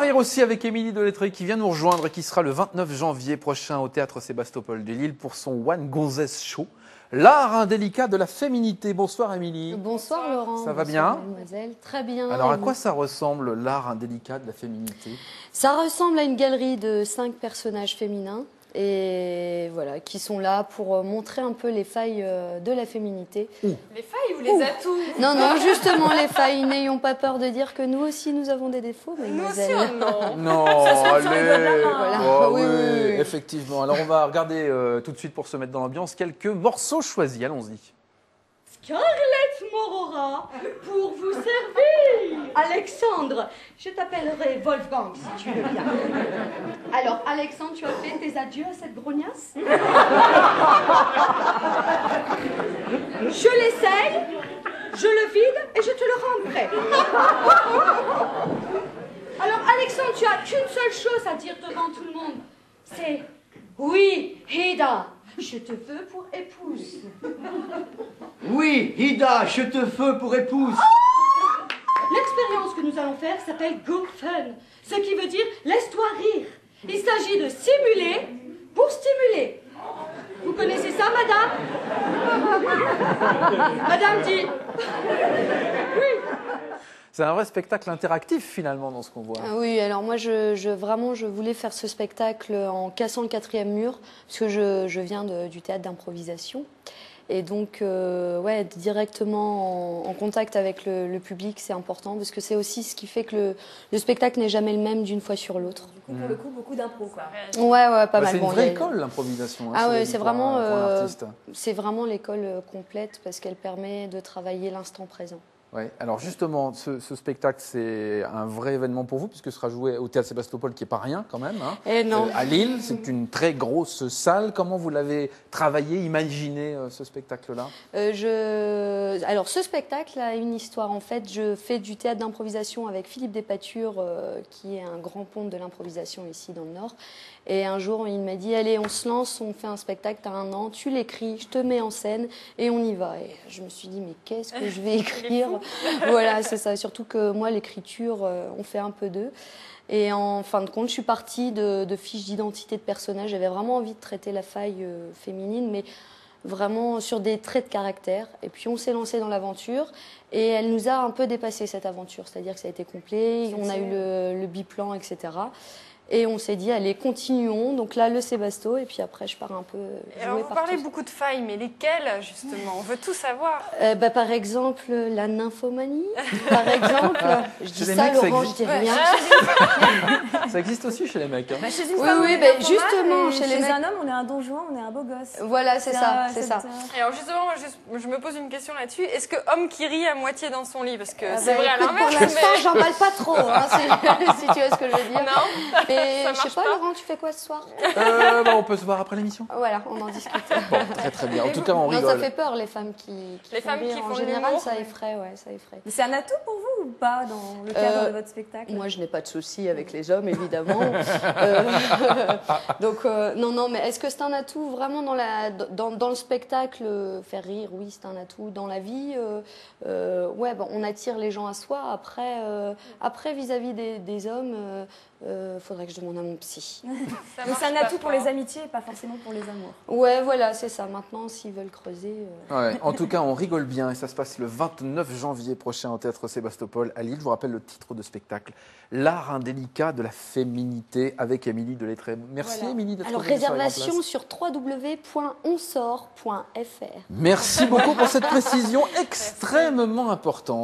rire aussi avec Émilie Delettré qui vient nous rejoindre et qui sera le 29 janvier prochain au Théâtre Sébastopol de Lille pour son One Gonzesse Show, l'art indélicat de la féminité. Bonsoir Émilie. Bonsoir Laurent. Ça va Bonsoir, bien mademoiselle. Très bien. Alors à quoi ça ressemble l'art indélicat de la féminité? Ça ressemble à une galerie de 5 personnages féminins et voilà, qui sont là pour montrer un peu les failles de la féminité. Les failles ou les atouts? Non, non, justement les failles. N'ayons pas peur de dire que nous aussi nous avons des défauts, mademoiselle. Nous aussi, non. Non, allez. Voilà. Oh, Oui, oui, oui, oui. effectivement. Alors on va regarder tout de suite pour se mettre dans l'ambiance quelques morceaux choisis. Allons-y. Scarlett Morora, pour vous servir. Alexandre, je t'appellerai Wolfgang si tu veux bien. Alors, Alexandre, tu as fait tes adieux à cette grognasse? Je l'essaye, je le vide et je te le rendrai. Alors, Alexandre, tu as qu'une seule chose à dire devant tout le monde. C'est « Oui, Hida, je te veux pour épouse. » Oui, Ida, je te veux pour épouse. L'expérience que nous allons faire s'appelle Good Fun, ce qui veut dire laisse-toi rire. Il s'agit de simuler pour stimuler. Vous connaissez ça, madame? Madame dit oui. C'est un vrai spectacle interactif finalement dans ce qu'on voit. Ah oui, alors moi je voulais faire ce spectacle en cassant le 4e mur parce que je viens du théâtre d'improvisation. Et donc, ouais, être directement en contact avec le public, c'est important parce que c'est aussi ce qui fait que le spectacle n'est jamais le même d'une fois sur l'autre. Pour le coup, beaucoup d'impro, quoi. Ouais, pas mal. C'est une Bon, vraie école l'improvisation. Ah ouais, c'est vraiment l'école complète parce qu'elle permet de travailler l'instant présent. Ouais. Alors justement, ce spectacle, c'est un vrai événement pour vous puisque ce sera joué au Théâtre Sébastopol, qui n'est pas rien quand même. Hein. Et non. À Lille, c'est une très grosse salle. Comment vous l'avez travaillé, imaginé ce spectacle-là? Alors ce spectacle a une histoire. En fait, je fais du théâtre d'improvisation avec Philippe Despatures, qui est un grand ponte de l'improvisation ici dans le Nord. Et un jour, il m'a dit, allez, on se lance, on fait un spectacle, t'as 1 an, tu l'écris, je te mets en scène et on y va. Et je me suis dit, mais qu'est-ce que je vais écrire? Voilà, c'est ça. Surtout que moi, l'écriture, on fait un peu d'eux. Et en fin de compte, je suis partie de fiches d'identité de personnages. J'avais vraiment envie de traiter la faille féminine, mais vraiment sur des traits de caractère. Et puis on s'est lancé dans l'aventure et elle nous a un peu dépassé cette aventure. C'est-à-dire que ça a été complet, on a eu le biplan, etc. Et on s'est dit, allez, continuons. Donc là, le Sébasto, et puis après, je pars un peu jouer Alors, vous partout. parlez beaucoup de failles, mais lesquelles, justement? On veut tout savoir. Par exemple, la nymphomanie, par exemple. Je dis Chez les ça, mecs, ça Laurent, je existe. dis rien. Ça existe aussi chez les mecs. Hein. Chez une Oui, femme, oui, on est ben, un justement, mal, et chez les mecs. un homme, on est un don juan, on est un beau gosse. Voilà, c'est ça, c'est ça. Et alors, justement, je me pose une question là-dessus. Est-ce que homme qui rit à moitié dans son lit? Parce que Ah c'est bah, vrai à écoute, l'inverse. pour l'instant, mais... j'emballe pas trop, hein, si tu vois ce que je veux dire. Non, Et ça je sais marche pas, pas. Laurent, tu fais quoi ce soir? On peut se voir après l'émission. Voilà, on en discute. Bon, très très bien. En tout cas, on Non, rigole. ça fait peur, les femmes qui Les font femmes rire. qui En font de général, l'humour. ça effraie, ouais, ça effraie. Mais c'est un atout pour vous ou pas dans le cadre de votre spectacle? Moi, je n'ai pas de souci avec les hommes, évidemment. Donc, non, mais est-ce que c'est un atout vraiment dans le spectacle? Faire rire, oui, c'est un atout. Dans la vie, ouais, bon, on attire les gens à soi. Après vis-à-vis des hommes, faudrait que je demande à mon psy. Ça Donc marche c'est un pas atout pour fort. les amitiés et pas forcément pour les amours. Ouais, voilà, c'est ça. Maintenant, s'ils veulent creuser... Ouais, en tout cas, on rigole bien et ça se passe le 29 janvier prochain au Théâtre Sébastopol à Lille. Je vous rappelle le titre de spectacle, l'art indélicat de la féminité avec Émilie Delettré. Merci Voilà. Émilie d'être Alors, venue sur la Grande réservation Place. sur www.onsort.fr. Merci beaucoup pour cette précision extrêmement importante.